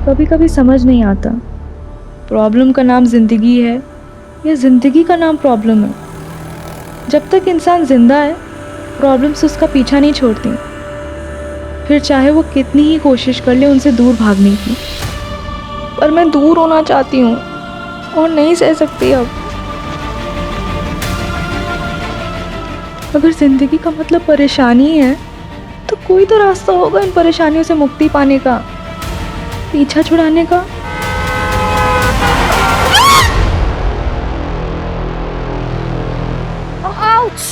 कभी कभी समझ नहीं आता प्रॉब्लम का नाम ज़िंदगी है या ज़िंदगी का नाम प्रॉब्लम है। जब तक इंसान ज़िंदा है प्रॉब्लम्स उसका पीछा नहीं छोड़ती, फिर चाहे वो कितनी ही कोशिश कर ले उनसे दूर भागने की। पर मैं दूर होना चाहती हूँ और नहीं सह सकती अब। अगर ज़िंदगी का मतलब परेशानी है तो कोई तो रास्ता होगा इन परेशानियों से मुक्ति पाने का, पीछा छुड़ाने का। Ouch!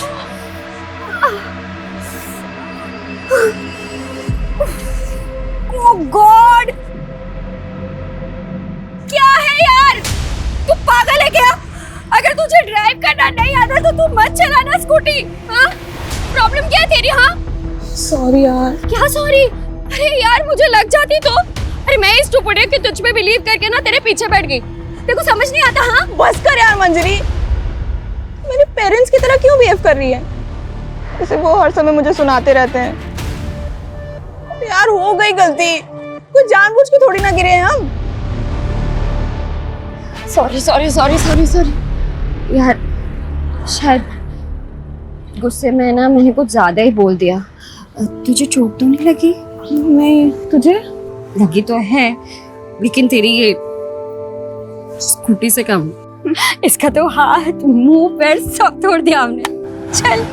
Oh God! क्या है यार? तू पागल है क्या? अगर तुझे ड्राइव करना नहीं आता तो तू मत चलाना स्कूटी। हाँ? प्रॉब्लम क्या है तेरी? हाँ? सॉरी यार। क्या सॉरी? अरे यार मुझे लग जाती तो। अरे मैं इस स्टूपिड कि तुझ पे बिलीव करके ना तेरे पीछे बैठ गई। तेरे को समझ नहीं आता? हाँ? बस कर यार मंजरी, मेरे पेरेंट्स की तरह क्यों बिहेव कर रही है? जैसे वो हर समय मुझे सुनाते रहते हैं। यार हो गई गलती, कुछ जानबूझ के थोड़ी ना गिरे हैं हम। सॉरी यार, शायद गुस्से में ना मैंने कुछ ज्यादा ही बोल दिया। तुझे चोट तो नहीं लगी? नहीं, तुझे लगी तो है, लेकिन तेरी ये स्कूटी से कम। इसका तो हाथ मुंह पैर सब तोड़ दिया हमने। चल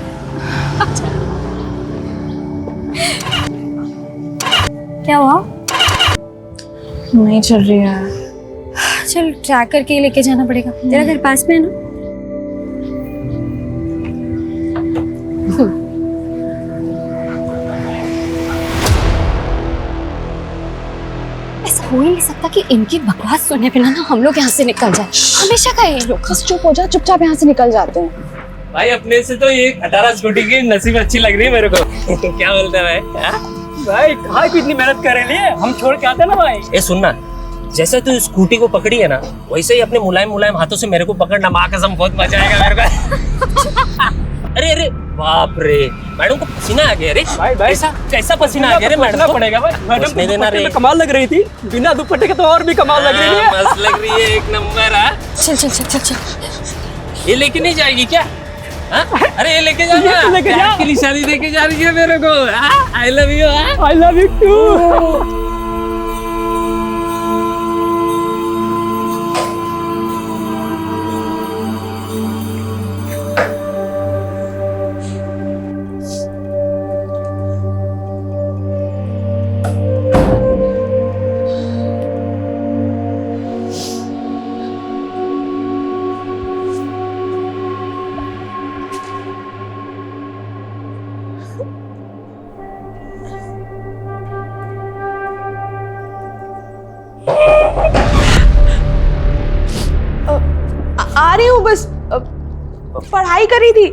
क्या हुआ? नहीं चल रही है। चल ट्रैक करके लेके जाना पड़ेगा। तेरा घर पास में है ना? ऐसा हो ही नहीं सकता कि इनकी बकवास सुनने पे ना हम लोग यहाँ से निकल जाए। हमेशा का ये लोग। बस चुप हो जा, चुपचाप यहाँ से निकल जाते हैं। भाई अपने से तो ये 18 स्कूटी की नसीब अच्छी लग रही है मेरे को। क्या बोलते हैं भाई? भाई कहाँ की इतनी मेहनत कर रहे हैं, हम छोड़ के आते ना भाई। ए सुनना, जैसे तू स्कूटी को पकड़ी है ना, वैसे ही अपने मुलायम मुलायम हाथों से मेरे को पकड़ना। माँ कसम बहुत मजा आएगा मेरे को। अरे बाप रे, मैडम को पसीना आ गया रे। भाई कैसा पसीना आ गया रे मैडम को? पड़ेगा भाई, मैडम को देना रे। कमाल लग रही थी, बिना दुपट्टे के तो और भी कमाल लग रही है। मस्त लग रही है, एक नंबर। चल। ये लेके नहीं जाएगी क्या? अरे ये लेके जा की निशानी देके जा रही है मेरे को। I love you. I love you too. आ रही हूँ, बस पढ़ाई करी थी।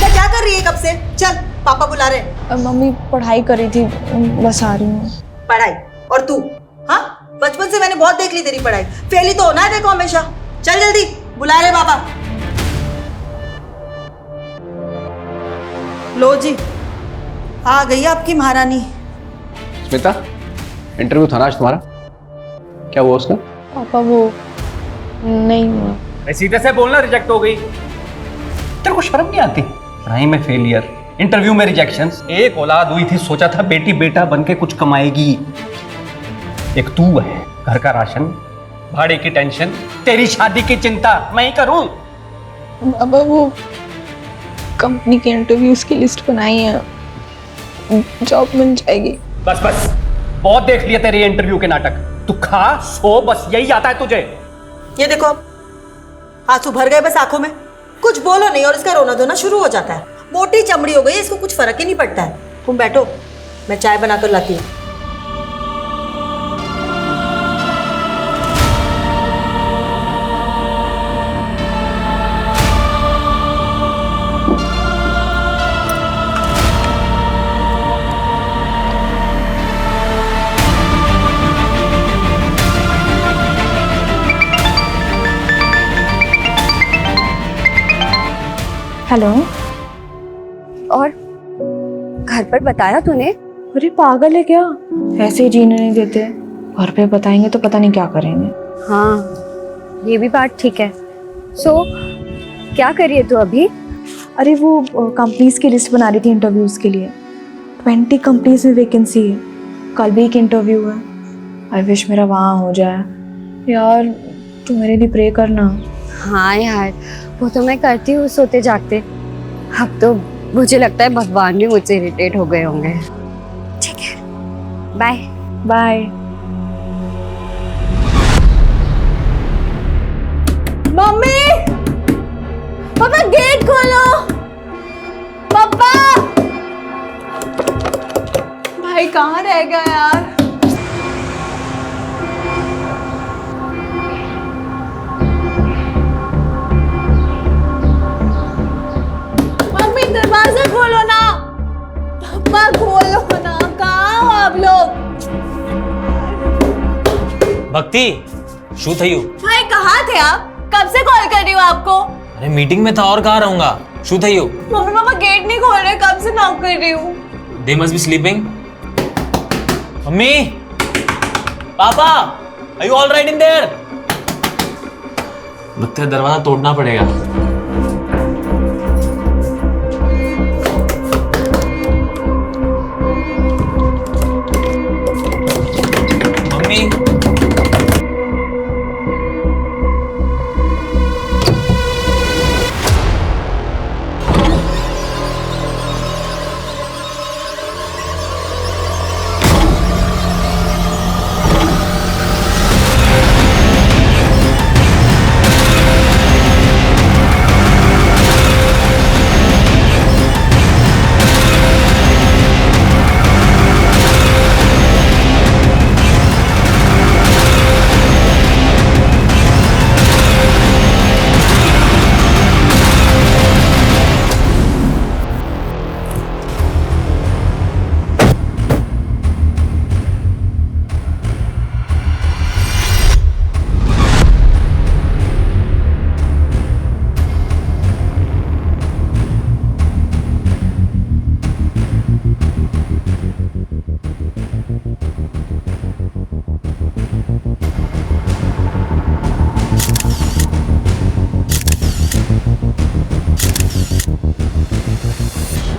क्या कर रही है कब से? चल पापा बुला रहे हैं। मम्मी पढ़ाई करी थी, बस आ रही हूँ। पढ़ाई? और तू? हाँ, बचपन से मैंने बहुत देख ली तेरी पढ़ाई। फेल ही तो होना है देखो हमेशा। चल जल्दी बुला रहे पापा। लो जी, आ गई आपकी महारानी। स्मिता, इंटरव्यू था ना आज तुम्हारा, क्या हुआ उसका? पापा वो नहीं हुआ। सीधे से बोलना, रिजेक्ट हो गई। तेरे को शर्म नहीं आती? पढ़ाई में फेलियर, इंटरव्यू में रिजेक्शन। एक औलाद हुई थी, सोचा था बेटी बेटा बन के कुछ कमाएगी। एक तू है, घर का राशन, भाड़े की टेंशन, तेरी शादी की चिंता मैं ही करूं। बाबा वो कंपनी के इंटरव्यूज की लिस्ट बनाई है, जॉब मिल जाएगी। बस बहुत देख लिया तेरे इंटरव्यू के नाटक। तू खा सो, बस यही आता है तुझे। ये देखो, आंसू भर गए बस आंखों में। कुछ बोलो नहीं और इसका रोना धोना शुरू हो जाता है। मोटी चमड़ी हो गई, इसको कुछ फर्क ही नहीं पड़ता है। तुम बैठो, मैं चाय बनाकर लाती हूँ। हेलो। और घर पर बताया तूने? अरे पागल है क्या, ऐसे ही जीने नहीं देते। घर पे बताएंगे तो पता नहीं क्या करेंगे। हाँ, ये भी बात ठीक है। सो क्या करिए तू अभी? अरे वो कंपनीज की लिस्ट बना रही थी इंटरव्यूज़ के लिए। 20 कंपनीज में वैकेंसी है। कल भी एक इंटरव्यू है। आई विश मेरा वहाँ हो जाए। यार तू मेरे लिए प्रे करना। हाँ यार, वो तो मैं करती हूँ सोते जागते। अब तो मुझे लगता है भगवान भी मुझसे इरिटेट हो गए होंगे। ठीक है, बाय बाय। मम्मी, पापा गेट खोलो। पापा, भाई कहाँ रह गया यार? मम्मी दरवाजा खोलो ना। पापा खोलो ना, कहाँ हो आप लोग? भक्ति, शू थयू? भाई कहाँ थे आप? कब से कॉल कर रही हूँ आपको। अरे मीटिंग में था और कहाँ रहूंगा। शू थयू? मम्मी पापा गेट नहीं खोल रहे, कब से नॉक कर रही हूँ। They must be sleeping. Mummy, पापा, are you all right in there? लगता है दरवाजा तोड़ना पड़ेगा। मम्मी,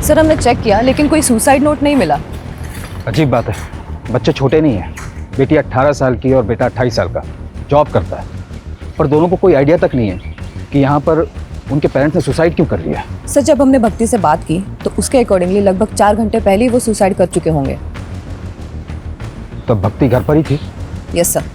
सर हमने चेक किया लेकिन कोई सुसाइड नोट नहीं मिला। अजीब बात है, बच्चे छोटे नहीं हैं। बेटी 18 साल की और बेटा 28 साल का, जॉब करता है। पर दोनों को कोई आइडिया तक नहीं है कि यहाँ पर उनके पेरेंट्स ने सुसाइड क्यों कर लिया। सर जब हमने भक्ति से बात की तो उसके अकॉर्डिंगली लगभग 4 घंटे पहले ही वो सुसाइड कर चुके होंगे। तो भक्ति घर पर ही थी। Yes sir.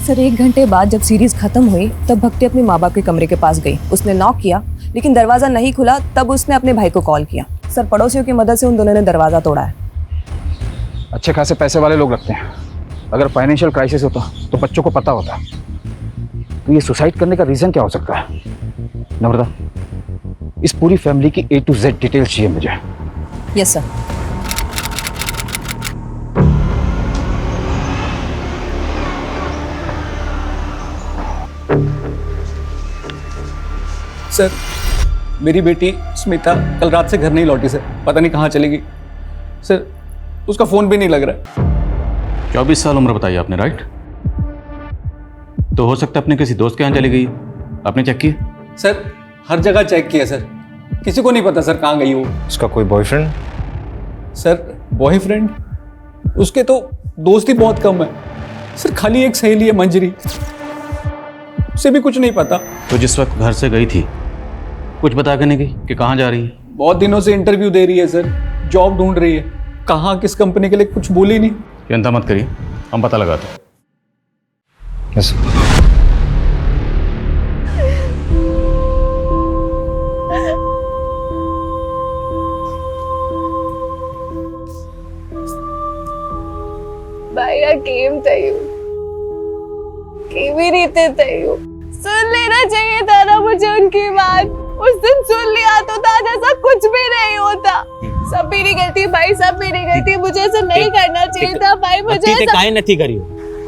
सर 1 घंटे बाद जब सीरीज खत्म हुई तब भक्ति अपने माँ बाप के कमरे के पास गई। उसने नॉक किया लेकिन दरवाजा नहीं खुला, तब उसने अपने भाई को कॉल किया। सर पड़ोसियों की मदद से उन दोनों ने दरवाजा तोड़ा है। अच्छे खासे पैसे वाले लोग लगते हैं। अगर फाइनेंशियल क्राइसिस होता तो बच्चों को पता होता। तो ये सुसाइड करने का रीज़न क्या हो सकता है? नम्रता, इस पूरी फैमिली की A to Z डिटेल्स चाहिए मुझे। Yes sir. सर मेरी बेटी स्मिता कल रात से घर नहीं लौटी सर, पता नहीं कहाँ चली गई सर। उसका फ़ोन भी नहीं लग रहा है। 24 साल उम्र बताई आपने, राइट? तो हो सकता है अपने किसी दोस्त के यहाँ चली गई। आपने चेक किया? सर हर जगह चेक किया सर, किसी को नहीं पता सर कहाँ गई वो। उसका कोई बॉयफ्रेंड? Sir boyfriend? उसके तो दोस्त ही बहुत कम है सर, खाली एक सहेली है मंजरी, उसे भी कुछ नहीं पता। तो जिस वक्त घर से गई थी कुछ बता के नहीं गई कि कहाँ जा रही है? बहुत दिनों से इंटरव्यू दे रही है सर, जॉब ढूंढ रही है, कहाँ किस कंपनी के लिए कुछ बोली नहीं। चिंता मत करिए, हम पता लगाते हैं। यस। भाई गेम चाहिए। की भी नहीं थे तैयो। सुन लेना चाहिए था ना मुझे उनकी बात। उस दिन सुन लिया तो आज ऐसा कुछ भी नहीं होता। सब मेरी गलती भाई, सब मेरी गलती। मुझे ऐसा नहीं करना चाहिए था भाई। मुझे काहे नहीं करी?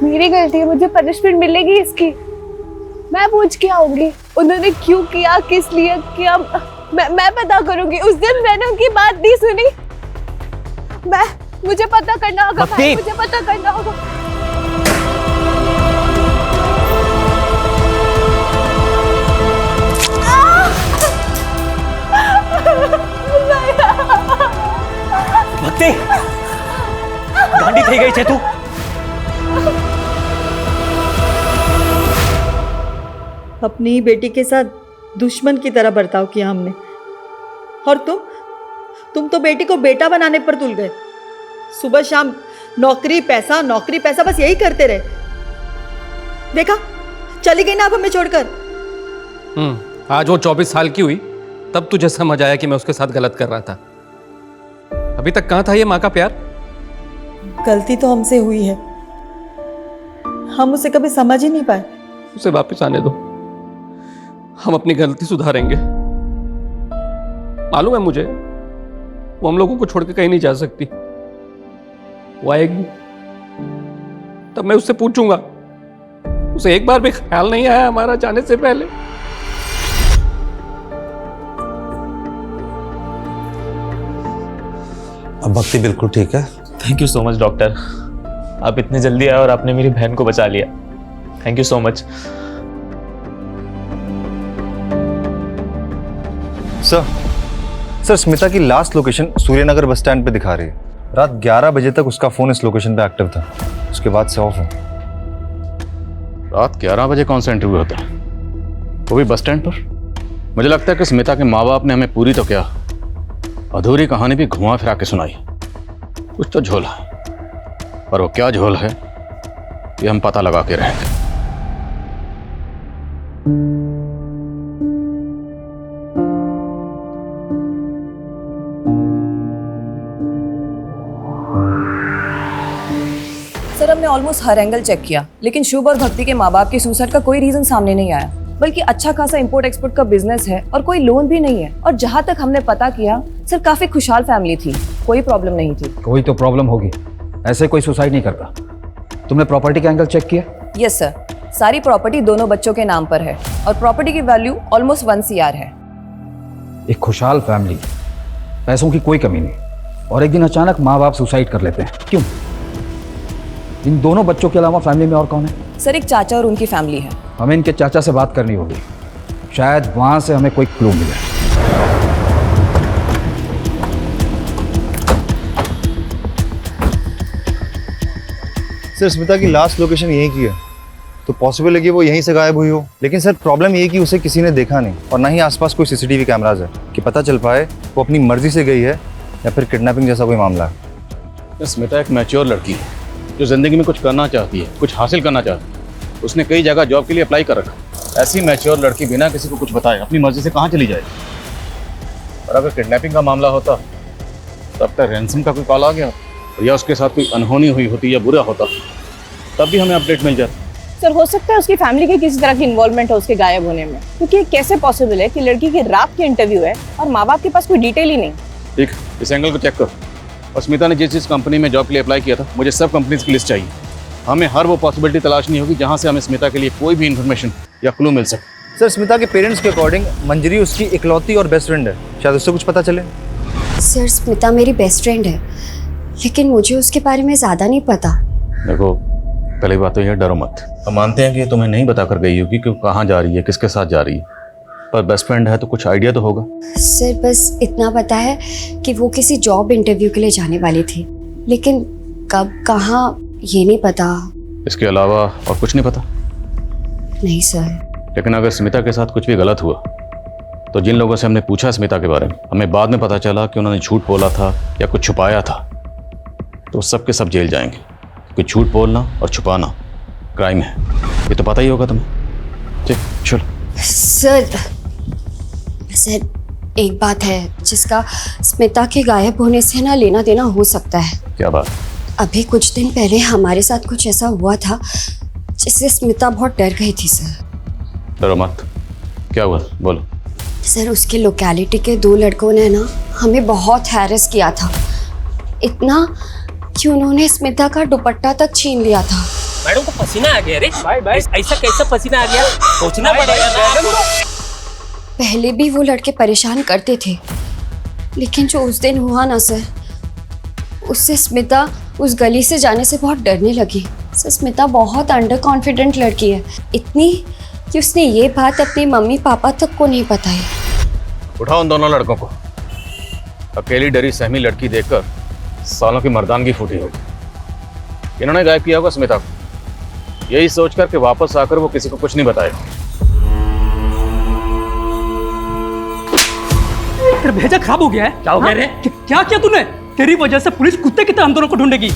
मेरी गलती है, मुझे पनिशमेंट मिलेगी इसकी। मैं पूछ के आऊंगी उन्होंने क्यों किया, किस लिए किया, मैं पता करूंगी। उस दिन मैंने उनकी बात नहीं सुनी। मुझे पता करना होगा भाई, मुझे पता करना होगा। भक्ति, गांडी થઈ ગઈ છે તું? अपनी ही बेटी के साथ दुश्मन की तरह बर्ताव किया हमने, और तुम तो बेटी को बेटा बनाने पर तुल गए। सुबह शाम नौकरी पैसा, नौकरी पैसा, बस यही करते रहे। देखा, चली गई ना आप हमें छोड़कर। आज वो 24 साल की हुई तब तुझे समझ आया कि मैं उसके साथ गलत कर रहा था। अभी तक कहाँ था ये माँ का प्यार? गलती तो हमसे हुई है, हम उसे कभी समझ ही नहीं पाए। उसे वापस आने दो, हम अपनी गलती सुधारेंगे। मालूम है मुझे, वो हम लोगों को छोड़ के कहीं नहीं जा सकती। वो आएगी तब मैं उससे पूछूंगा। उसे एक बार भी ख्याल नहीं आया हमारा जाने से पहले? अब भक्ति बिल्कुल ठीक है। Thank you so much doctor, आप इतने जल्दी आए और आपने मेरी बहन को बचा लिया। Thank you so much. Sir Smita की last location Suryanagar bus stand पे दिखा रही है। रात 11 बजे तक उसका फोन इस लोकेशन पे एक्टिव था, उसके बाद से ऑफ है। रात 11 बजे कौन सा इंटरव्यू होता है, वो भी बस स्टैंड पर? मुझे लगता है कि स्मिता के माँ बाप ने हमें पूरी तो क्या, अधूरी कहानी भी घुमा फिरा के सुनाई। कुछ तो झोल है, पर वो क्या झोल है ये हम पता लगा के रहेंगे। सर, हमने ऑलमोस्ट हर एंगल चेक किया, लेकिन शुभ और भक्ति के माँ बाप के सुसाइड का कोई रीजन सामने नहीं आया। बल्कि अच्छा खासा इंपोर्ट एक्सपोर्ट का बिजनेस है और कोई लोन भी नहीं है। और जहाँ तक हमने पता किया सर, काफी खुशहाल फैमिली थी, कोई प्रॉब्लम नहीं थी। कोई तो प्रॉब्लम होगी, ऐसे कोई सुसाइड नहीं करता। तुमने प्रॉपर्टी का एंगल चेक किया? यस सर, सारी प्रॉपर्टी दोनों बच्चों के नाम पर है और प्रॉपर्टी की वैल्यू ऑलमोस्ट 1 CR है। एक खुशहाल फैमिली, पैसों की कोई कमी नहीं, और एक दिन अचानक माँ बाप सुसाइड कर लेते हैं, क्यों? इन दोनों बच्चों के अलावा फैमिली में और कौन है? सर, एक चाचा और उनकी फैमिली है। हमें इनके चाचा से बात करनी होगी, शायद वहां से हमें कोई क्लू मिले। सर स्मिता की लास्ट लोकेशन यहीं की है, तो पॉसिबल है कि वो यहीं से गायब हुई हो। लेकिन सर प्रॉब्लम ये है कि उसे किसी ने देखा नहीं, और ना ही आसपास कोई CCTV कैमराज है कि पता चल पाए वो अपनी मर्जी से गई है या फिर किडनैपिंग जैसा कोई मामला है। स्मिता एक मैच्योर लड़की है जो जिंदगी में कुछ करना चाहती है, कुछ हासिल करना चाहती है। उसने कई जगह जॉब के लिए अप्लाई कर रखा। ऐसी मैच्योर लड़की बिना किसी को कुछ बताए अपनी मर्जी से कहाँ चली जाएगी? और अगर किडनैपिंग का मामला होता तब तक रैंसम का कोई कॉल आ गया, या उसके साथ कोई अनहोनी हुई होती या बुरा होता, तब भी हमें अपडेट मिल जाती। सर, हो सकता है उसकी फैमिली की किसी तरह की इन्वॉल्वमेंट हो उसके गायब होने में, क्योंकि कैसे पॉसिबल है कि लड़की की रात की इंटरव्यू है और माँ बाप के पास कोई डिटेल ही नहीं। ठीक, इस एंगल को चेक कर। और स्मिता ने जिस कंपनी में जॉब के लिए अप्लाई किया था, मुझे सब कंपनीज की लिस्ट चाहिए। हमें हर वो पॉसिबिलिटी तलाशनी होगी जहाँ से हमें स्मिता के लिए कोई भी इन्फॉर्मेशन या क्लू मिल सके। सर स्मिता के पेरेंट्स के अकॉर्डिंग मंजरी उसकी इकलौती और बेस्ट फ्रेंड है, शायद उससे कुछ पता चले। सर, स्मिता मेरी बेस्ट फ्रेंड है, लेकिन मुझे उसके बारे में ज़्यादा नहीं पता। देखो, पहली बात तो ये, डरो मत। हम मानते हैं कि तुम्हें नहीं बता कर गई होगी कि कहाँ जा रही है, किसके साथ जा रही है, पर बेस्ट फ्रेंड है तो कुछ आइडिया तो होगा। सर, बस इतना पता है कि वो किसी जॉब इंटरव्यू के लिए जाने वाली थी, लेकिन कब कहाँ ये नहीं पता। इसके अलावा और कुछ नहीं पता? नहीं सर। लेकिन अगर स्मिता के साथ कुछ भी गलत हुआ तो जिन लोगों से हमने पूछा स्मिता के बारे में, हमें बाद में पता चला कि उन्होंने झूठ बोला था या कुछ छुपाया था, तो सब के सब जेल जाएंगे। क्योंकि झूठ बोलना और छुपाना क्राइम है, ये तो पता ही होगा तुम्हें। ठीक, चलो। सर, एक बात है जिसका स्मिता के गायब होने से ना लेना देना हो सकता है। क्या बात? अभी कुछ दिन पहले हमारे साथ कुछ ऐसा हुआ था जिससे स्मिता बहुत डर गई थी सर। डरो मत, क्या हुआ बोलो। सर उसके लोकेलिटी के 2 लड़कों ने ना हमें बहुत हैरेस किया था, इतना कि उन्होंने स्मिता का दुपट्टा तक छीन लिया था। मैडम को पसीना आ गया रे। भाई ऐसा कैसा पसीना आ गया, सोचना पड़ेगा ना आपको। पहले भी वो लड़के परेशान करते थे, लेकिन जो उस दिन हुआ ना सर, उससे स्मिता उस गली से जाने से बहुत डरने लगी। सर स्मिता बहुत अंडर कॉन्फिडेंट लड़की है, इतनी कि उसने ये बात अपने मम्मी पापा तक को नहीं बताई। उठाओ उन दोनों लड़कों को। अकेली डरी सहमी लड़की देखकर सालों की मर्दानगी फूटी होगी। इन्होंने गायब किया होगा स्मिता को, यही सोचकर कि वापस आकर वो किसी को कुछ नहीं बताएगा। तेरा भेजा खराब हो गया है। क्या हो गया रे? क्या किया तूने? तेरी वजह से पुलिस कुत्ते की तरह हम दोनों को ढूंढेगी।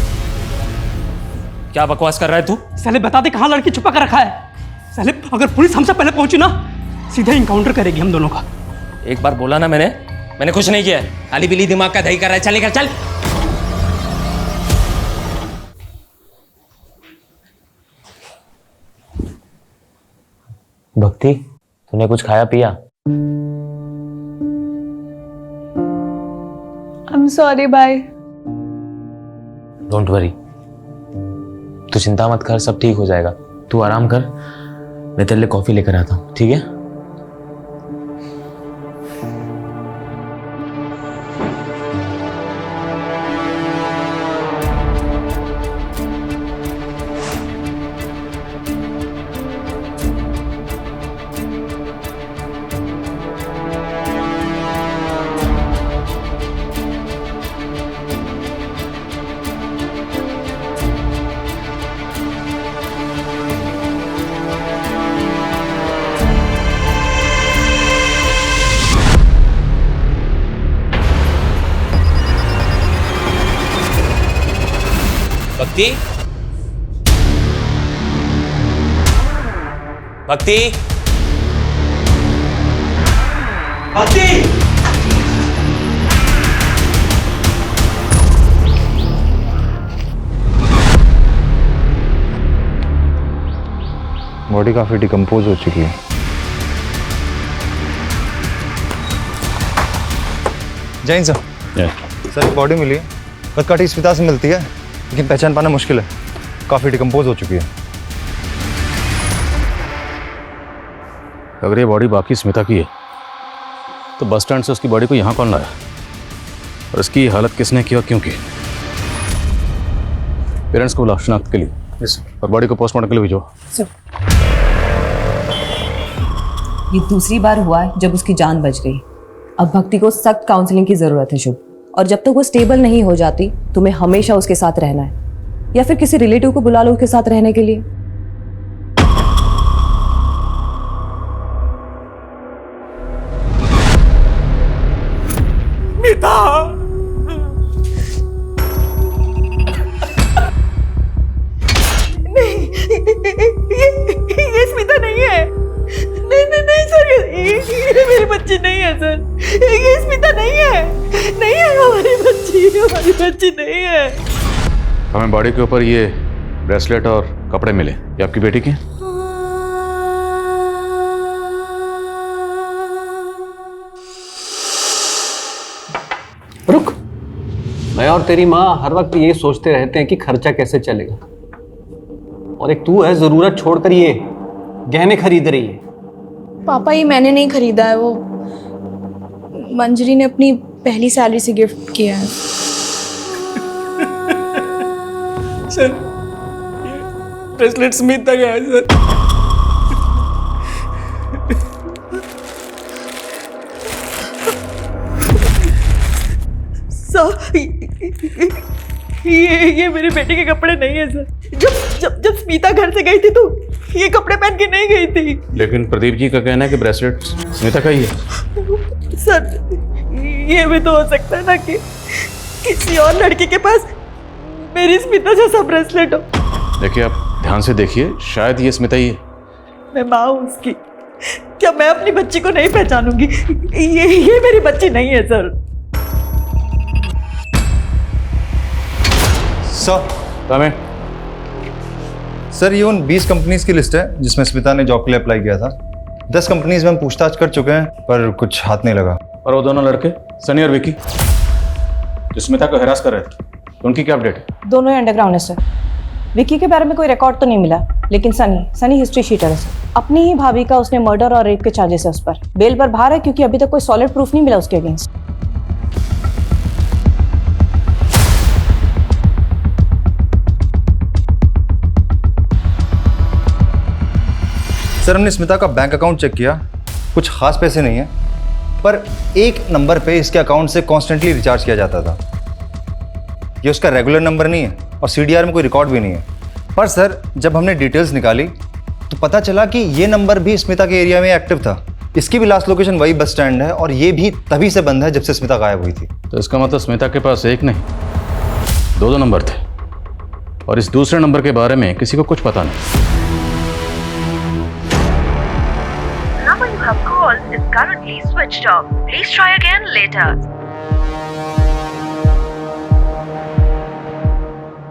क्या बकवास कर रहा है तू? साले बता दे कहाँ लड़की छुपा कर रखा है। साले अगर पुलिस हमसे पहले पहुंची ना, सीधे इनकाउंटर करेगी हम दोनों का। एक बार बोला ना मैंने कुछ नहीं किया है। खाली बिली दिमाग का दही कर रहा है। चल निकल चल। भक्ति, तूने कुछ खाया पिया? I'm sorry, bye. Don't worry, तू चिंता मत कर, सब ठीक हो जाएगा। तू आराम कर, मैं तेरे लिए कॉफी लेकर आता हूँ, ठीक है? भक्ति, भक्ति, भक्ति। बॉडी काफी डिकम्पोज हो चुकी है। जैन सर, सर बॉडी मिली है, बस काटी स्मिता से मिलती है, लेकिन पहचान पाना मुश्किल है, काफी डिकम्पोज हो चुकी है। अगर ये बॉडी बाकी स्मिता की है तो बस स्टैंड से उसकी बॉडी को यहाँ कौन लाया और इसकी हालत किसने की और क्यों की? पेरेंट्स को बुलाओ शनाख्त के लिए और बॉडी को पोस्टमार्टम के लिए भेजो। ये दूसरी बार हुआ है जब उसकी जान बच गई। अब भक्ति को सख्त काउंसलिंग की जरूरत है शुभ, और जब तक वो स्टेबल नहीं हो जाती तुम्हें हमेशा उसके साथ रहना है, या फिर किसी रिलेटिव को बुला लो उसके साथ रहने के लिए। ये स्मिता नहीं है। नहीं सर, ये मेरी बच्ची नहीं है सर। ये स्मिता नहीं है, नहीं है हमारी बच्ची नहीं है। हमें बॉडी के ऊपर ये ब्रेसलेट और कपड़े मिले, ये आपकी बेटी के? रुक, मैं और तेरी माँ हर वक्त ये सोचते रहते हैं कि खर्चा कैसे चलेगा, और एक तू है जरूरत छोड़कर ये गहने खरीद रही है। पापा, ये मैंने नहीं खरीदा है, वो मंजरी ने अपनी पहली सैलरी से गिफ्ट किया है। सर, ब्रेसलेट स्मिता का है सर। ये मेरे बेटे के कपड़े नहीं है सर। जब स्मिता घर से गई थी तो ये कपड़े पहन के नहीं गई थी। लेकिन प्रदीप जी का कहना है कि ब्रेसलेट स्मिता का ही है। सर, ये भी तो हो सकता है ना कि किसी और लड़की के पास मेरी स्मिता जैसा ब्रेसलेट हो। देखिए, आप ध्यान से देखिए, शायद ये स्मिता ही है। मैं माँ हूँ उसकी, क्या मैं अपनी बच्ची को नहीं पहचानूंगी? ये मेरी बच्ची नहीं है सर। सर, सर ये उन 20 कंपनीज की लिस्ट है जिसमें स्मिता ने जॉब के लिए अप्लाई किया था। 10 कंपनीज में हम पूछताछ कर चुके हैं पर कुछ हाथ नहीं लगा। और वो दोनों लड़के सनी और विकी जो स्मिता को हरास कर रहे थे, उनकी क्या अपडेट है? दोनों ही अंडरग्राउंड है सर। विकी के बारे में कोई रिकॉर्ड तो नहीं मिला, लेकिन सनी हिस्ट्री शीटर है सर। अपनी ही भाभी का उसने मर्डर और रेप के चार्जेस है उस पर। बेल पर बाहर है क्योंकि अभी तक कोई सॉलिड प्रूफ नहीं मिला उसके अगेंस्ट। सर हमने स्मिता का बैंक अकाउंट चेक किया, कुछ खास पैसे नहीं है, पर एक नंबर पे इसके अकाउंट से कॉन्स्टेंटली रिचार्ज किया जाता था। ये उसका रेगुलर नंबर नहीं है और सीडीआर में कोई रिकॉर्ड भी नहीं है। पर सर जब हमने डिटेल्स निकाली तो पता चला कि ये नंबर भी स्मिता के एरिया में एक्टिव था। इसकी भी लास्ट लोकेशन वही बस स्टैंड है और ये भी तभी से बंद है जब से स्मिता गायब हुई थी। तो इसका मतलब स्मिता के पास एक नहीं दो नंबर थे और इस दूसरे नंबर के बारे में किसी को कुछ पता नहीं। number you have called is currently switched off. Please try again later.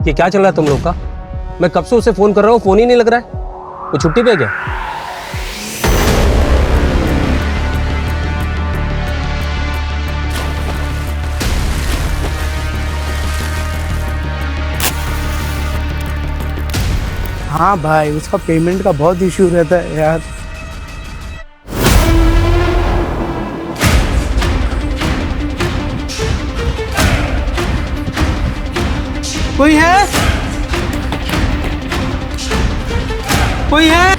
ये क्या चल रहा है तुम लोग का? मैं कब से उसे फोन कर रहा हूँ, फोन ही नहीं लग रहा है। वो छुट्टी पे है क्या? हाँ भाई, उसका पेमेंट का बहुत इश्यू रहता है यार। कोई है? कोई है?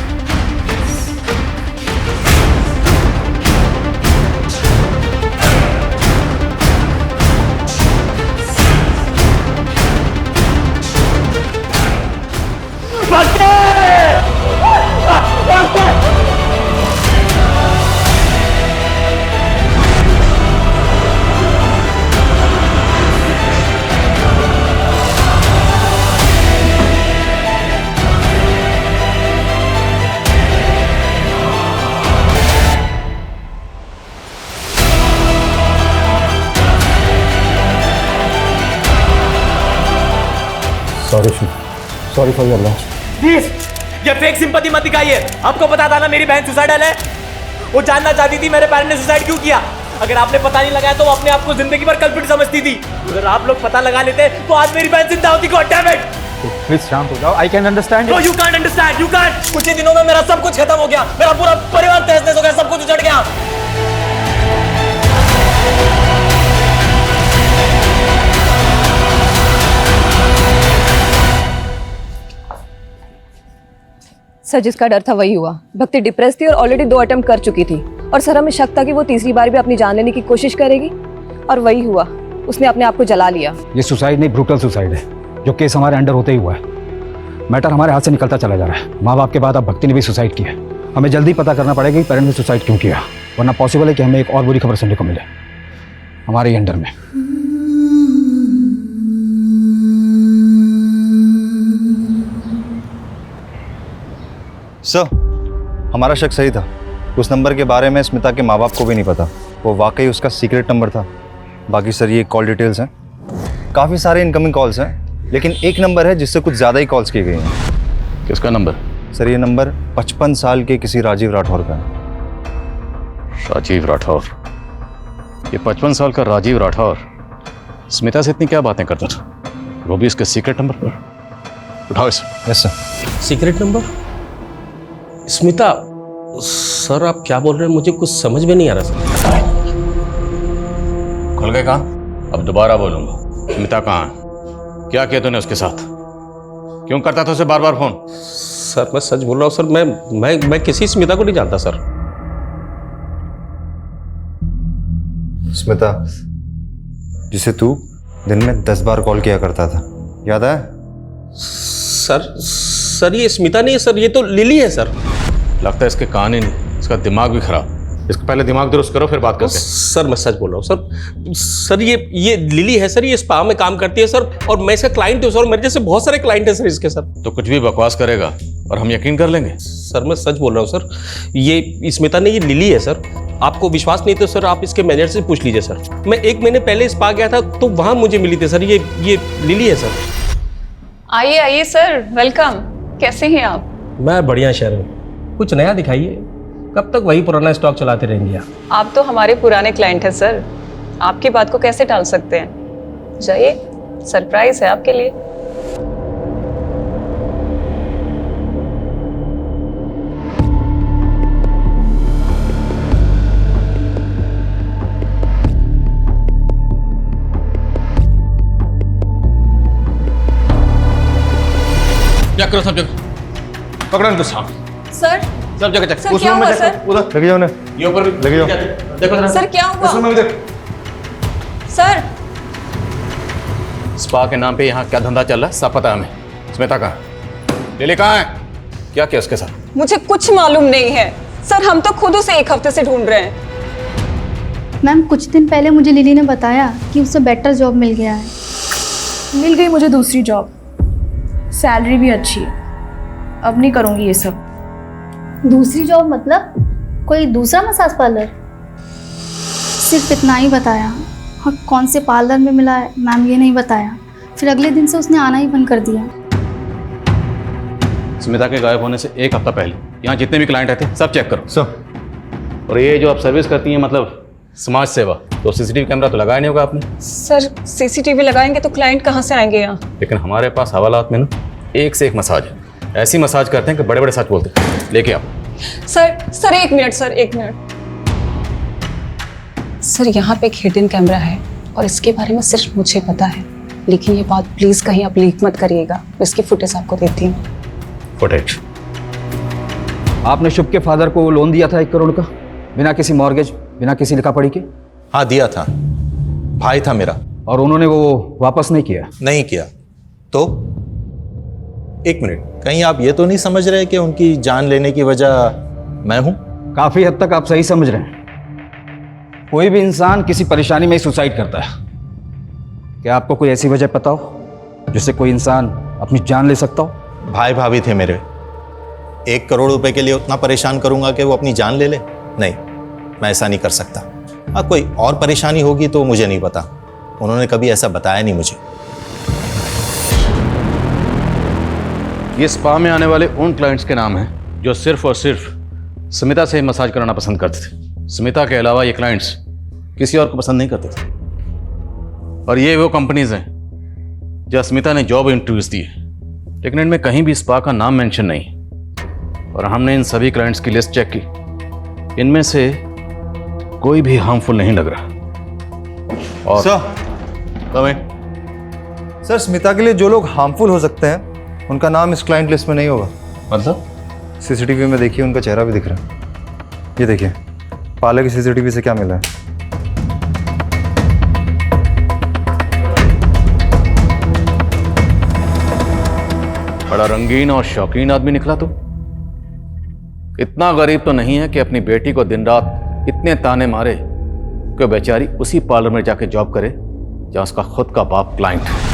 Sorry for your loss. Please ये फेक सिंपैथी मत दिखाइए। आपको पता था ना मेरी बहन सुसाइडल है। वो जानना चाहती थी मेरे पेरेंट्स ने सुसाइड क्यों किया। अगर आपने पता नहीं लगाया तो वो अपने आप को जिंदगी भर कल्प्रिट समझती थी। अगर आप लोग पता लगा लेते तो आज मेरी बहन जिंदा होती। God damn it. प्लीज शांत हो जाओ। I can understand. No you can't understand. You can't. कुछ ही दिनों में मेरा सब कुछ खत्म हो गया। मेरा पूरा परिवार तहस-नहस हो गया। सब कुछ उजड़ गया। सर जिसका डर था वही हुआ। भक्ति डिप्रेस थी और ऑलरेडी 2 अटेम्प्ट कर चुकी थी और सर हमें शक था कि वो तीसरी बार भी अपनी जान लेने की कोशिश करेगी और वही हुआ। उसने अपने आप को जला लिया। ये सुसाइड नहीं, ब्रूटल सुसाइड है जो केस हमारे अंडर होते ही हुआ है। मैटर हमारे हाथ से निकलता चला जा रहा है। माँ बाप के बाद अब भक्ति ने भी सुसाइड किया। हमें जल्दी पता करना पड़ेगा कि पेरेंट्स ने सुसाइड क्यों किया, वरना पॉसिबल है कि हमें एक और बुरी खबर सुनने को मिले हमारे ही अंडर में। सर हमारा शक सही था। उस नंबर के बारे में स्मिता के माँ बाप को भी नहीं पता। वो वाकई उसका सीक्रेट नंबर था। बाकी सर ये कॉल डिटेल्स हैं। काफ़ी सारे इनकमिंग कॉल्स हैं, लेकिन एक नंबर है जिससे कुछ ज़्यादा ही कॉल्स की गई हैं। किसका नंबर? सर ये नंबर 55 साल के किसी राजीव राठौर का है। राजीव राठौर? ये 55 साल का राजीव राठौर स्मिता से इतनी क्या बातें करता था, वो भी इसके सीक्रेट नंबर पर? उठाओ इसे। Yes sir. Secret number? Smita sir आप क्या बोल रहे हैं? मुझे कुछ समझ में नहीं आ रहा सर। खुल गए कान? अब दोबारा बोलूंगा। स्मिता कहाँ है? क्या किया तूने उसके साथ? क्यों करता था उसे बार बार फोन? सर मैं सच बोल रहा हूँ सर। मैं किसी स्मिता को नहीं जानता सर। स्मिता जिसे तू दिन में 10 बार कॉल किया करता था, याद है? सर ये स्मिता नहीं है सर, ये तो लिली है सर। लगता है इसके कान ही नहीं, इसका दिमाग भी खराब। इसको पहले दिमाग दुरुस्त करो फिर बात करते हैं। सर मैं सच बोल रहा हूँ सर ये लिली है सर। ये स्पा में काम करती है सर और मैं इसका क्लाइंट हूँ सर। मेरे जैसे बहुत सारे क्लाइंट है सर इसके सर। तो कुछ भी बकवास करेगा और हम यकीन कर लेंगे? सर मैं सच बोल रहा हूँ सर। ये स्मिता नहीं, ये लिली है सर। आपको विश्वास नहीं तो सर आप इसके मैनेजर से पूछ लीजिए सर। मैं 1 महीने पहले स्पा गया था तो वहां मुझे मिली थी सर। ये लिली है सर। आइए आइए सर, वेलकम। कैसे हैं आप? मैं बढ़िया शर्म, कुछ नया दिखाइए। कब तक वही पुराना स्टॉक चलाते रहेंगे आप तो हमारे पुराने क्लाइंट हैं सर, आपकी बात को कैसे टाल सकते हैं? जाइए, सरप्राइज है आपके लिए। चेक करो सब जगह, पकड़ो इनको साहब। सर सब जगह चेक। सर क्या हुआ सर? उधर लगे जाओ ना, ये ऊपर भी लगे जाओ। देखो जरा। सर क्या हुआ? इस रूम में भी देख। सर स्पा के नाम पे यहाँ क्या धंधा चल रहा है सब पता है हमें। स्मिता कहाँ है? लिली कहाँ है? क्या किया उसके साथ? मुझे कुछ मालूम नहीं है सर, हम तो खुद उसे 1 हफ्ते से ढूंढ रहे हैं। मैम कुछ दिन पहले मुझे लिली ने बताया कि उसे बेटर जॉब मिल गया है। मिल गई मुझे दूसरी जॉब, सैलरी भी अच्छी है। अब नहीं करूँगी ये सब। दूसरी जॉब मतलब कोई दूसरा मसाज पार्लर? सिर्फ इतना ही बताया, और कौन से पार्लर में मिला है मैम ये नहीं बताया। फिर अगले दिन से उसने आना ही बंद कर दिया। स्मिता के गायब होने से 1 हफ्ता पहले यहाँ जितने भी क्लाइंट आते सब चेक करो। सब। और ये जो आप सर्विस करती हैं मतलब समाज सेवा, तो सीसीटीवी कैमरा तो लगाया नहीं होगा आपने? सर सीसीटीवी लगाएंगे तो क्लाइंट कहाँ से आएंगे यहाँ? लेकिन हमारे पास हवालात में ना एक से एक मसाज है। ऐसी मसाज करते हैं कि बड़े बड़े सच बोलते हैं। लेके आओ। Sir 1 minute sir, 1 minute. Sir यहाँ पे एक हिडन कैमरा है और इसके बारे में सिर्फ मुझे पता है, लेकिन ये बात प्लीज कहीं आप लीक मत करिएगा। मैं इसकी फुटेज आपको देती हूँ। फुटेज? आपने शुभ के फादर को लोन दिया था 1 करोड़ का, बिना किसी मॉर्गेज, बिना किसी लिखा पढ़ी के? हाँ दिया था, भाई था मेरा। और उन्होंने वो वापस नहीं किया? नहीं किया। तो 1 मिनट, कहीं आप ये तो नहीं समझ रहे कि उनकी जान लेने की वजह मैं हूं? काफी हद तक आप सही समझ रहे हैं। कोई भी इंसान किसी परेशानी में ही सुसाइड करता है। क्या आपको कोई ऐसी वजह पता हो जिससे कोई इंसान अपनी जान ले सकता हो? भाई भाभी थे मेरे, 1 करोड़ रुपए के लिए उतना परेशान करूंगा कि वो अपनी जान ले ले? नहीं, मैं ऐसा नहीं कर सकता। हाँ कोई और परेशानी होगी तो मुझे नहीं पता, उन्होंने कभी ऐसा बताया नहीं मुझे। ये स्पा में आने वाले उन क्लाइंट्स के नाम हैं जो सिर्फ और सिर्फ स्मिता से मसाज कराना पसंद करते थे। स्मिता के अलावा ये क्लाइंट्स किसी और को पसंद नहीं करते थे। और ये वो कंपनीज हैं जहाँ स्मिता ने जॉब इंटरव्यूज दिए, लेकिन इनमें कहीं भी स्पा का नाम मेंशन नहीं। और हमने इन सभी क्लाइंट्स की लिस्ट चेक की, इनमें से कोई भी हार्मफुल नहीं लग रहा। और सर स्मिता के लिए जो लोग हार्मफुल हो सकते हैं उनका नाम इस क्लाइंट लिस्ट में नहीं होगा। मतलब? सीसीटीवी में देखिए, उनका चेहरा भी दिख रहा है। ये देखिए पार्लर की सीसीटीवी से क्या मिला है। बड़ा रंगीन और शौकीन आदमी निकला तू। इतना गरीब तो नहीं है कि अपनी बेटी को दिन रात इतने ताने मारे कि बेचारी उसी पार्लर में जाके जॉब करे जहां उसका खुद का बाप क्लाइंट है।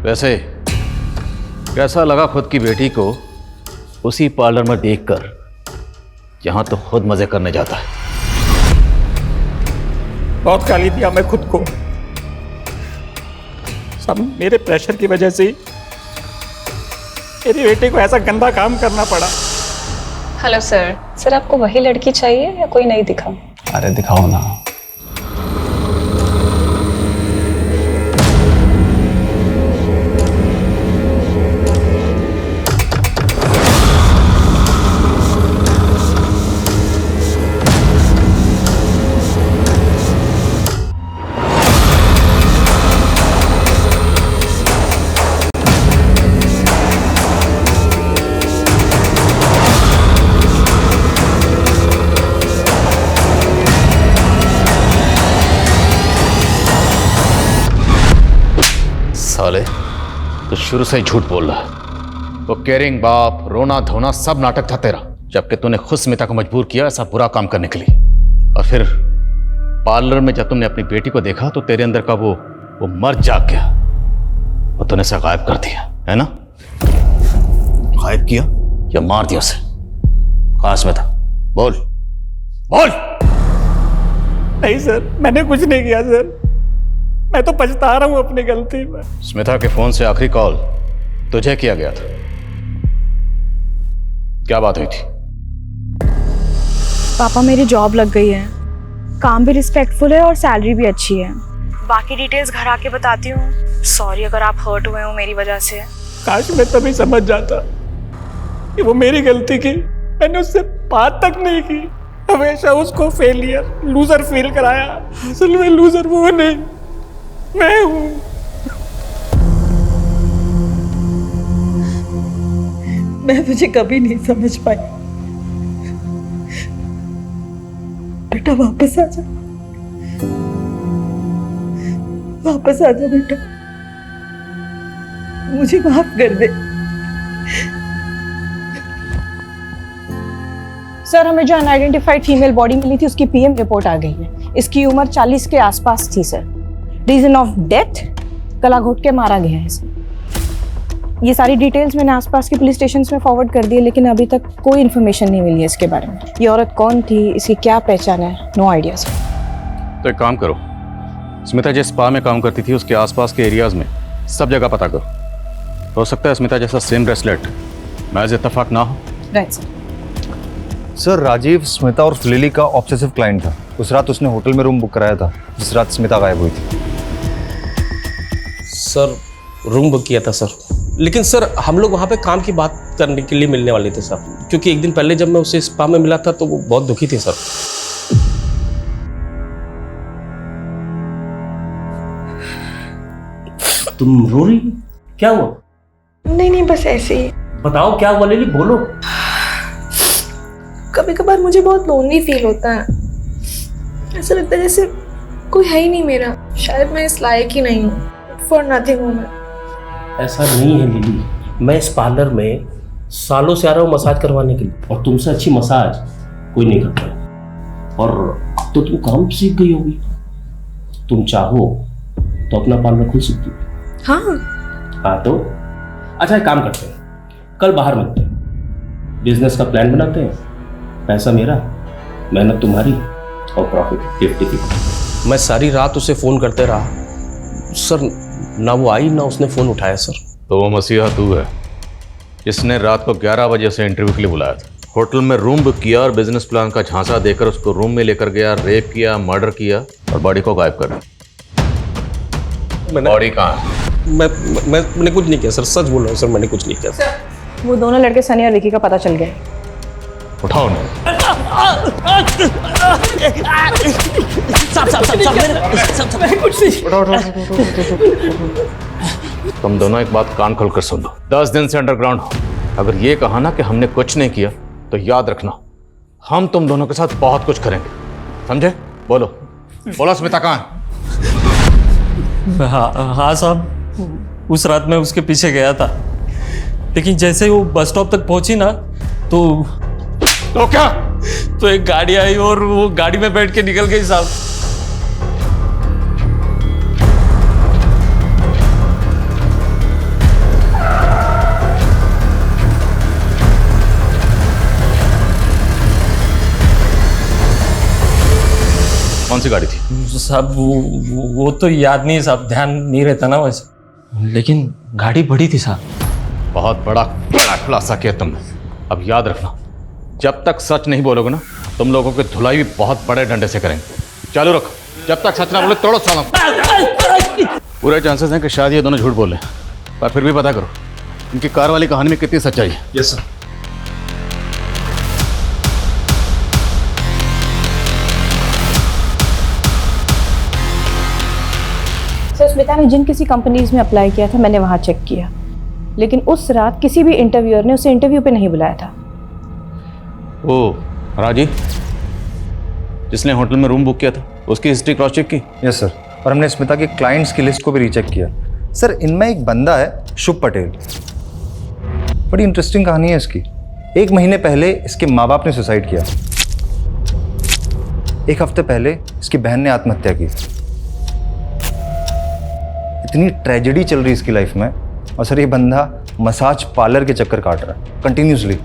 वैसे कैसा लगा खुद की बेटी को उसी पार्लर में देखकर जहां तो खुद मजे करने जाता है? बहुत गाली दिया मैं खुद को, सब मेरे प्रेशर की वजह से ही मेरी बेटी को ऐसा गंदा काम करना पड़ा। हेलो सर आपको वही लड़की चाहिए या कोई नहीं दिखा? अरे दिखाओ ना। साले तो शुरू से ही झूठ बोल रहा है। वो केयरिंग बाप, रोना धोना सब नाटक था तेरा, जबकि तूने खुद स्मिता को मजबूर किया ऐसा बुरा काम करने के लिए। और फिर पार्लर में जब तुमने अपनी बेटी को देखा तो तेरे अंदर का वो मर्द जाग गया और तूने उसे गायब कर दिया, है ना? गायब किया या मार दिया उसे? कहाँ स्मिता? बोल बोल। नहीं सर, मैंने कुछ नहीं किया सर, मैं तो पछता रहा हूँ अपनी गलती में। स्मिता के फोन से आखिरी कॉल तुझे किया गया था। क्या बात हुई थी? पापा मेरी जॉब लग गई है, काम भी रिस्पेक्टफुल है और सैलरी भी अच्छी है। बाकी डिटेल्स घर आके बताती हूँ। सॉरी अगर आप हर्ट हुए हो मेरी वजह से। काश मैं तभी समझ जाता कि वो मेरी गलती की, मैंने उससे बात तक नहीं की। हमेशा उसको फेलियर, लूजर फील कराया। असल में लूजर वो नहीं, मैं हूँ। मैं तुझे कभी नहीं समझ पाई। बेटा वापस आ जा, वापस आ जा बेटा, मुझे माफ कर दे। सर हमें जो अनआइडेंटिफाइड फीमेल बॉडी मिली थी उसकी पीएम रिपोर्ट आ गई है। इसकी उम्र 40 के आसपास थी सर। रीजन ऑफ डेथ, गला घोट के मारा गया है सर। ये सारी डिटेल्स मैंने आसपास के पुलिस स्टेशन में फॉरवर्ड कर दी है, लेकिन अभी तक कोई इन्फॉर्मेशन नहीं मिली है इसके बारे में। ये औरत कौन थी, इसकी क्या पहचान है, नो आइडिया सर। तो एक काम करो, स्मिता जिस स्पा में काम करती थी उसके आसपास के एरियाज में सब जगह पता करो। हो सकता है स्मिता जैसा सेम ब्रेसलेट महज इत्तेफाक ना हो। Right sir. Sir Rajeev Smita और लिली का ऑब्सेसिव क्लाइंट था। उस रात उसने होटल में रूम बुक कराया था जिस रात स्मिता गायब हुई थी। सर रूम बुक किया था सर, लेकिन सर हम लोग वहाँ पे काम की बात करने के लिए मिलने वाले थे सर, क्योंकि एक दिन पहले जब मैं उसे स्पा में मिला था तो वो बहुत दुखी थी सर। तुम रो रही हो? क्या हुआ? नहीं बस ऐसे ही। बताओ क्या हुआ लिली, बोलो। कभी कभार मुझे बहुत लोनली फील होता है। ऐसा लगता है जैसे कोई है ही नहीं मेरा। शायद मैं इस लायक ही नहीं हूँ। फॉर नथिंग हूँ मैं। ऐसा नहीं है लिली, मैं इस पार्लर में सालों से आ रहा हूँ मसाज करवाने के लिए, और तुमसे अच्छी मसाज कोई नहीं करता। और अब तो तुम काम सीख गई होगी, तुम चाहो तो अपना पार्लर खुल सकती हो। हाँ तो अच्छा एक काम करते हैं, कल बाहर मिलते हैं, बिजनेस का प्लान बनाते हैं। पैसा मेरा, मेहनत तुम्हारी और प्रॉफिट 50-50। मैं सारी रात उसे फोन करते रहा सर, ना वो आई ना उसने फोन उठाया सर। तो वो मसीहा तू है जिसने रात को 11 बजे से इंटरव्यू के लिए बुलाया था, होटल में रूम बुक किया और बिजनेस प्लान का झांसा देकर उसको रूम में लेकर गया, रेप किया, मर्डर किया और बॉडी को गायब कर दिया। बॉडी कहाँ है? मैंने कुछ नहीं किया सर, सच बोल रहा हूँ सर, मैंने कुछ नहीं किया सर। वो दोनों लड़के सनी और विकी का पता चल गया। उठाओ उन्हें। तुम दोनों एक बात कान खोलकर सुन लो, 10 दिन से अंडरग्राउंड हो। अगर ये कहा ना कि हमने कुछ नहीं किया तो याद रखना हम तुम दोनों के साथ बहुत कुछ करेंगे, समझे? बोलो बोलो स्मिता कहाँ है? हाँ साहब, उस रात मैं उसके पीछे गया था, लेकिन जैसे वो बस स्टॉप तक पहुंची ना तो क्या? तो एक गाड़ी आई और वो गाड़ी में बैठ के निकल गई साहब। कौन सी गाड़ी थी? साहब वो तो याद नहीं साहब, ध्यान नहीं रहता ना वैसे, लेकिन गाड़ी बड़ी थी साहब। बहुत बड़ा खुलासा किया तुमने। अब याद रखना, जब तक सच नहीं बोलोगे ना तुम लोगों की धुलाई भी बहुत बड़े डंडे से करेंगे। चालू रखो, जब तक सच ना बोले तोड़ो सालों। पूरे चांसेस हैं कि शायद ये दोनों झूठ बोले, पर फिर भी पता करो इनकी कार वाली कहानी में कितनी सच्चाई है। Yes sir. सर स्मिता ने जिन किसी कंपनीज में अप्लाई किया था मैंने वहाँ चेक किया, लेकिन उस रात किसी भी इंटरव्यूअर ने उसे इंटरव्यू पे नहीं बुलाया था। ओ राजी, जिसने होटल में रूम बुक किया था उसकी हिस्ट्री क्रॉस चेक की? यस सर, और हमने स्मिता के क्लाइंट्स की लिस्ट को भी रीचेक किया। सर इनमें एक बंदा है शुभ पटेल, बड़ी इंटरेस्टिंग कहानी है इसकी। 1 महीने पहले इसके माँ बाप ने सुसाइड किया, 1 हफ्ते पहले इसकी बहन ने आत्महत्या की। इतनी ट्रेजेडी चल रही इसकी लाइफ में, और सर ये बंदा मसाज पार्लर के चक्कर काट रहा है कंटिन्यूसली।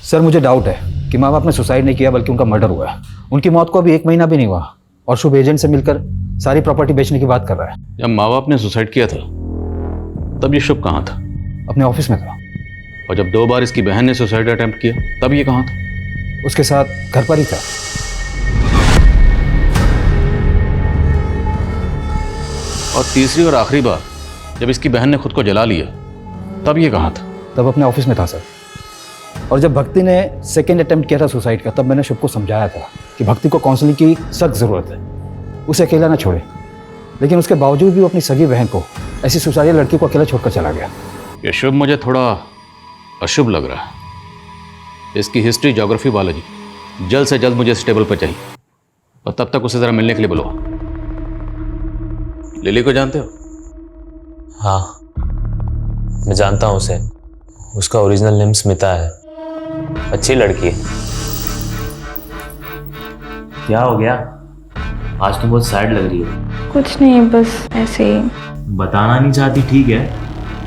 सर मुझे डाउट है कि माँ बाप ने सुसाइड नहीं किया बल्कि उनका मर्डर हुआ है। उनकी मौत को अभी 1 महीना भी नहीं हुआ और शुभ एजेंट से मिलकर सारी प्रॉपर्टी बेचने की बात कर रहा है। जब माँ बाप ने सुसाइड किया था तब ये शुभ कहाँ था? अपने ऑफिस में था। और जब 2 बार इसकी बहन ने सुसाइड अटेम्प्ट किया तब ये कहाँ था? उसके साथ घर पर ही था। और तीसरी और आखिरी बार जब इसकी बहन ने खुद को जला लिया तब ये कहाँ था? तब अपने ऑफिस में था सर। और जब भक्ति ने सेकेंड अटेम्प्ट किया था सुसाइड का, तब मैंने शुभ को समझाया था कि भक्ति को काउंसलिंग की सख्त ज़रूरत है, उसे अकेला ना छोड़े। लेकिन उसके बावजूद भी वो अपनी सगी बहन को, ऐसी सुसाइडल लड़की को अकेला छोड़कर चला गया। ये शुभ मुझे थोड़ा अशुभ लग रहा है। इसकी हिस्ट्री, ज्योग्राफी, बायोलॉजी जल्द से जल्द मुझे इस टेबल पर चाहिए। और तब तक उसे ज़रा मिलने के लिए बुलाओ। लिली को जानते हो? हाँ, मैं जानता हूँ उसे। उसका ओरिजिनल नेम स्मिता है। अच्छी लड़की है। क्या हो गया? आज तुम बहुत सैड लग रही हो। कुछ नहीं, बस ऐसे ही। बताना नहीं चाहती, ठीक है,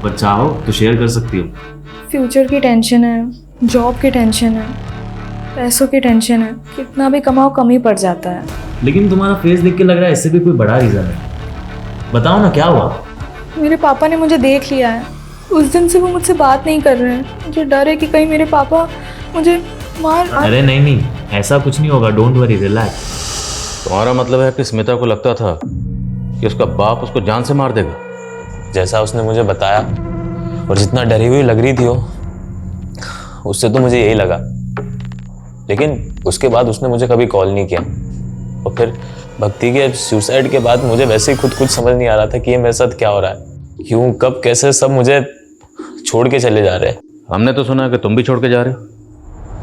पर चाहो तो शेयर कर सकती हो। फ्यूचर की टेंशन है, जॉब की टेंशन है, पैसों की टेंशन है। कितना भी कमाओ कम ही पड़ जाता है। लेकिन तुम्हारा फेस देख के लग रहा है इससे भी कोई बड़ा रीजन है। बताओ ना, क्या हुआ? मेरे पापा ने मुझे देख लिया है। उस दिन से वो मुझसे बात नहीं कर रहे हैं। मुझे डर है कि कहीं मेरे पापा मुझे मार। अरे नहीं, ऐसा कुछ नहीं होगा। Don't worry, relax. तुम्हारा मतलब है कि स्मिता को लगता था कि उसका बाप उसको जान से मार देगा? जैसा उसने मुझे बताया और जितना डरी हुई लग रही थी वो, उससे तो मुझे यही लगा। लेकिन उसके बाद उसने मुझे कभी कॉल नहीं किया। और फिर भक्ति के सुसाइड के बाद मुझे वैसे ही खुद कुछ समझ नहीं आ रहा था कि ये मेरे साथ क्या हो रहा है, क्यों, कब, कैसे सब मुझे छोड़ के चले जा रहे हैं। हमने तो सुना कि तुम भी छोड़ के जा रहे हो।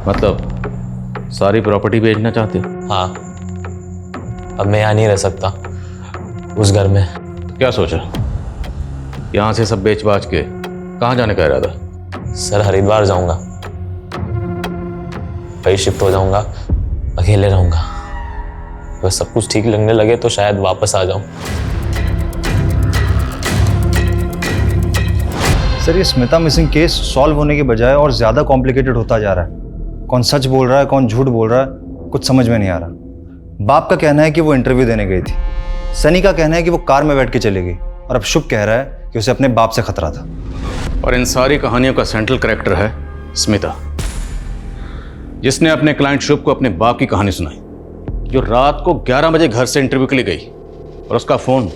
मतलब सारी प्रॉपर्टी बेचना चाहते हो? हाँ, अब मैं यहाँ नहीं रह सकता उस घर में। तो क्या सोचा? यहाँ से सब बेच बाच के कहाँ जाने का इरादा? सर, हरिद्वार जाऊंगा, कहीं शिफ्ट हो जाऊंगा, अकेले रहूंगा। बस सब कुछ ठीक लगने लगे तो शायद वापस आ जाऊं। सर, ये स्मिता मिसिंग केस सॉल्व होने के बजाय और ज़्यादा कॉम्प्लिकेटेड होता जा रहा है। कौन सच बोल रहा है, कौन झूठ बोल रहा है, कुछ समझ में नहीं आ रहा। बाप का कहना है कि वो इंटरव्यू देने गई थी। सनी का कहना है कि वो कार में बैठ के चली गई। और अब शुभ कह रहा है कि उसे अपने बाप से खतरा था। और इन सारी कहानियों का सेंट्रल कैरेक्टर है स्मिता, जिसने अपने क्लाइंट शुभ को अपने बाप की कहानी सुनाई, जो रात को 11 बजे घर से इंटरव्यू के लिए गई और उसका फ़ोन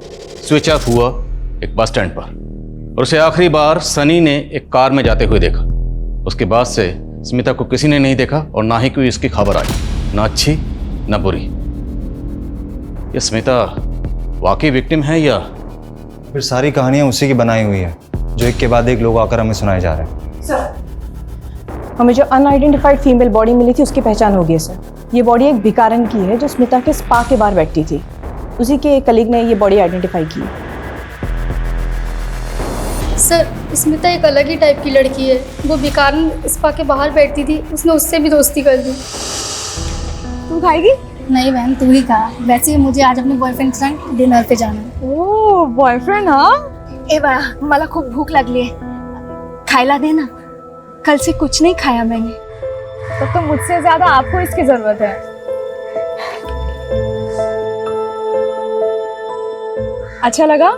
स्विच ऑफ हुआ एक बस स्टैंड पर। और उसे आखिरी बार सनी ने एक कार में जाते हुए देखा। उसके बाद से स्मिता को किसी ने नहीं देखा और ना ही कोई इसकी खबर आई, ना अच्छी ना बुरी। ये स्मिता वाकई विक्टिम है या फिर सारी कहानियाँ उसी की बनाई हुई है, जो एक के बाद एक लोग आकर हमें सुनाए जा रहे हैं? सर, हमें जो अनआइडेंटिफाइड फीमेल बॉडी मिली थी उसकी पहचान हो गई है सर। ये बॉडी एक भिखारन की है जो स्मिता के स्पा के बाहर बैठती थी। उसी के एक कलीग ने ये बॉडी आइडेंटिफाई की। सर, स्मिता एक अलग ही टाइप की लड़की है। वो बेकार स्पा के बाहर बैठती थी, उसने उससे भी दोस्ती कर दी। तुम खाएगी? नहीं बहन, तू ही खा। वैसे मुझे आज अपने बॉयफ्रेंड के साथ डिनर पे जाना है। ओह, बॉयफ्रेंड? हाँ, ए बा, मला खूप भूक लागली है, खायला दे ना। कल से कुछ नहीं खाया मैंने। तो मुझसे ज्यादा आपको इसकी जरूरत है। अच्छा लगा?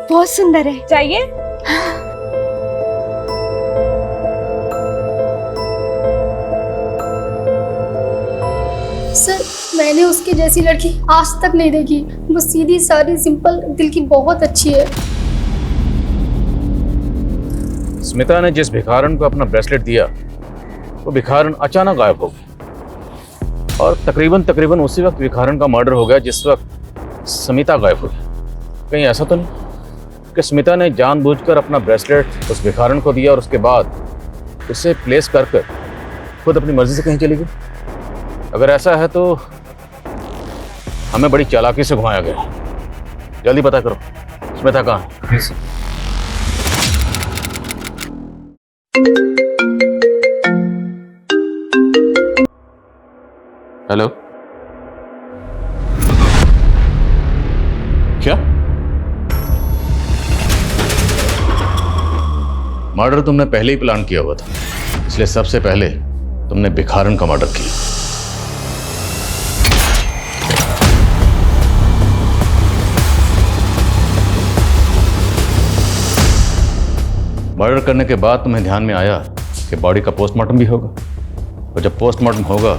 बहुत सुंदर है। चाहिए? सर, मैंने उसकी जैसी लड़की आज तक नहीं देखी। वो सीधी सादी सिंपल दिल की बहुत अच्छी है। स्मिता ने जिस भिखारन को अपना ब्रेसलेट दिया, वो भिखारन अचानक गायब हो गया। और तकरीबन उसी वक्त भिखारन का मर्डर हो गया जिस वक्त स्मिता गायब हो गई। कहीं ऐसा तो नहीं कि स्मिता ने जानबूझकर अपना ब्रेसलेट उस भिखारन को दिया और उसके बाद उसे प्लेस कर खुद अपनी मर्जी से कहीं चली गई? अगर ऐसा है तो हमें बड़ी चालाकी से घुमाया गया। जल्दी पता करो स्मिता कहाँ है। हेलो, क्या मर्डर तुमने पहले ही प्लान किया हुआ था, इसलिए सबसे पहले तुमने भिखारन का मर्डर किया। मर्डर करने के बाद तुम्हें ध्यान में आया कि बॉडी का पोस्टमार्टम भी होगा, और जब पोस्टमार्टम होगा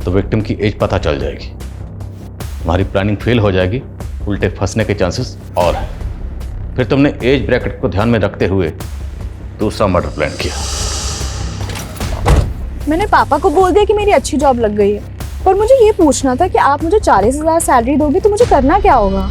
तो विक्टिम की एज पता चल जाएगी। तुम्हारी प्लानिंग फेल हो जाएगी, उल्टे फंसने के चांसेस और हैं। फिर तुमने एज ब्रैकेट को ध्यान में रखते हुए दूसरा मर्डर प्लान किया। मैंने पापा को बोल दिया कि मेरी अच्छी जॉब लग गई है, पर मुझे ये पूछना था कि आप मुझे 40,000 सैलरी दोगे तो मुझे करना क्या होगा?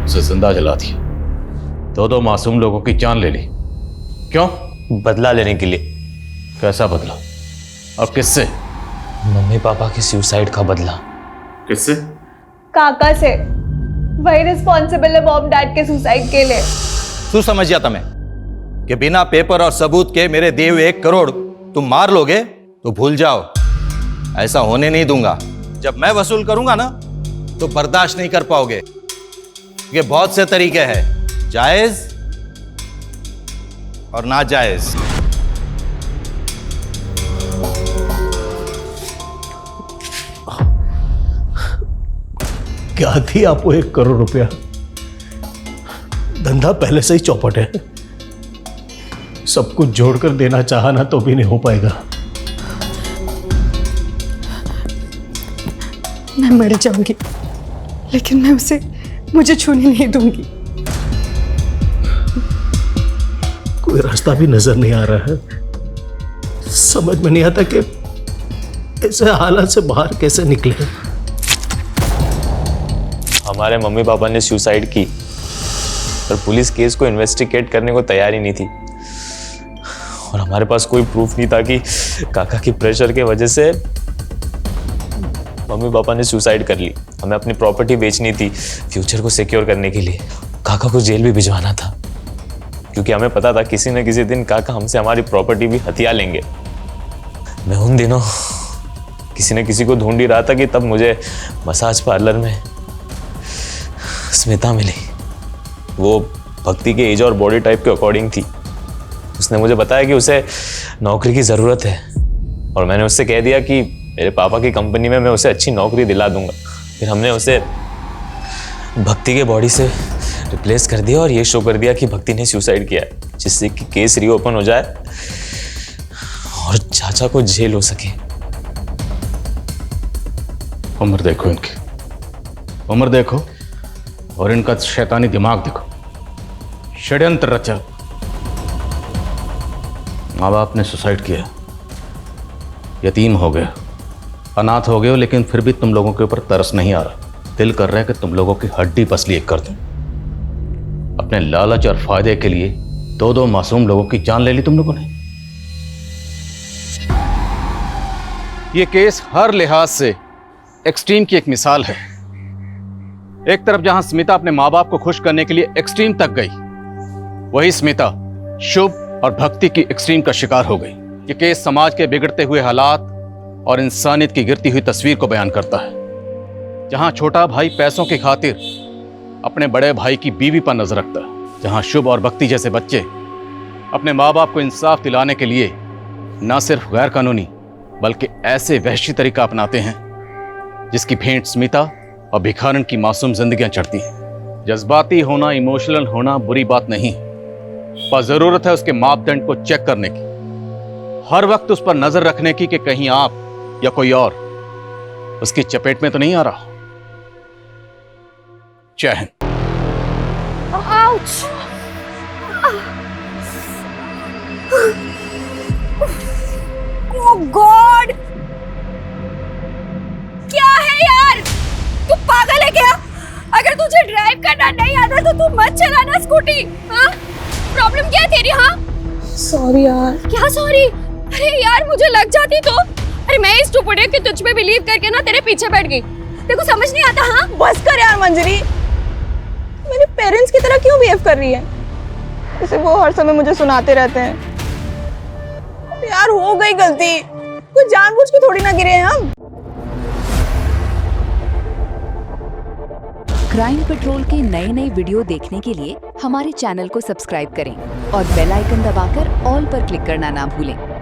उसे जिंदा जला दिया, दो मासूम लोगों की जान ले ली। क्यों? बदला लेने के लिए। कैसा बदला और किससे? मम्मी पापा के सुसाइड का बदला। किससे? काका से। वही रिस्पॉन्सिबल है मॉम डैड के सुसाइड के लिए। तू समझ गया था मैं कि बिना पेपर और सबूत के मेरे दिए हुए 1 करोड़ तुम मार लोगे तो भूल जाओ, ऐसा होने नहीं दूंगा। जब मैं वसूल करूंगा ना तो बर्दाश्त नहीं कर पाओगे। ये बहुत से तरीके हैं, जायज और नाजायज। क्या थी आपको 1 करोड़ रुपया? धंधा पहले से ही चौपट है, सब कुछ जोड़कर देना चाहा ना तो भी नहीं हो पाएगा। मैं मर जाऊंगी लेकिन मैं उसे मुझे छूने नहीं दूंगी। कोई रास्ता भी नजर नहीं आ रहा है, समझ में नहीं आता कि ऐसे हालात से बाहर कैसे निकले। हमारे मम्मी पापा ने सुसाइड की, पर पुलिस केस को इन्वेस्टिगेट करने को तैयार ही नहीं थी, और हमारे पास कोई प्रूफ नहीं था कि काका की प्रेशर के वजह से मम्मी पापा ने सुसाइड कर ली। हमें अपनी प्रॉपर्टी बेचनी थी फ्यूचर को सिक्योर करने के लिए। काका को जेल भी भिजवाना था, क्योंकि हमें पता था किसी न किसी दिन काका हमसे हमारी प्रॉपर्टी भी हथिया लेंगे। मैं उन दिनों किसी न किसी को ढूंढ ही रहा था कि तब मुझे मसाज पार्लर में स्मिता मिली। वो भक्ति के एज और बॉडी टाइप के अकॉर्डिंग थी। उसने मुझे बताया कि उसे नौकरी की ज़रूरत है, और मैंने उससे कह दिया कि मेरे पापा की कंपनी में मैं उसे अच्छी नौकरी दिला दूंगा। फिर हमने उसे भक्ति के बॉडी से रिप्लेस कर दिया और ये शो कर दिया कि भक्ति ने सुसाइड किया है, जिससे कि केस रीओपन हो जाए और चाचा को जेल हो सके। उम्र देखो इनकी, उम्र देखो और इनका शैतानी दिमाग देखो। षड्यंत्र रचा। माँ बाप ने सुसाइड किया, यतीम हो गए, अनाथ हो गए हो, लेकिन फिर भी तुम लोगों के ऊपर तरस नहीं आ रहा। दिल कर रहा है कि तुम लोगों की हड्डी पसली एक कर दूं। अपने लालच और फायदे के लिए 2 मासूम लोगों की जान ले ली तुम लोगों ने। यह केस हर लिहाज से एक्सट्रीम की एक मिसाल है। एक तरफ जहां स्मिता अपने माँ बाप को खुश करने के लिए एक्सट्रीम तक गई, वही स्मिता शुभ और भक्ति की एक्सट्रीम का शिकार हो गई। ये केस समाज के बिगड़ते हुए हालात और इंसानियत की गिरती हुई तस्वीर को बयान करता है। जहां छोटा भाई पैसों की खातिर अपने बड़े भाई की बीवी पर नजर रखता है, जहां शुभ और भक्ति जैसे बच्चे अपने माँ बाप को इंसाफ दिलाने के लिए न सिर्फ गैर कानूनी बल्कि ऐसे वहशी तरीका अपनाते हैं जिसकी भेंट स्मिता और भिखारन की मासूम जिंदगियां चढ़ती हैं। जज्बाती होना, इमोशनल होना बुरी बात नहीं, पर जरूरत है उसके मापदंड को चेक करने की, हर वक्त उस पर नजर रखने की कि कहीं आप या कोई और उसकी चपेट में तो नहीं आ रहा। जय हिंद। ओह गॉड, क्या है यार, तू पागल है क्या? अगर तुझे ड्राइव करना नहीं आता तो तू मत चलाना स्कूटी। हाँ, प्रॉब्लम क्या है तेरी? हाँ सॉरी यार। क्या सॉरी? अरे यार मुझे लग जाती तो। अरे मैं इस टुकड़े के तुझ पे बिलीव करके ना तेरे पीछे बैठ गई। तेरे को समझ नहीं आता? हाँ बस कर यार मंजरी, मेरे पेरेंट्स की तरह क्यों बिहेव कर रही है? जैसे वो हर समय मुझे सुनाते रहते हैं। यार हो गई गलती, कुछ जानबूझ के थोड़ी ना गिरे हैं हम। क्राइम पेट्रोल के नए वीडियो देखने के लिए हमारे चैनल को सब्सक्राइब करें और बेल आइकन दबाकर ऑल पर क्लिक करना ना भूलें।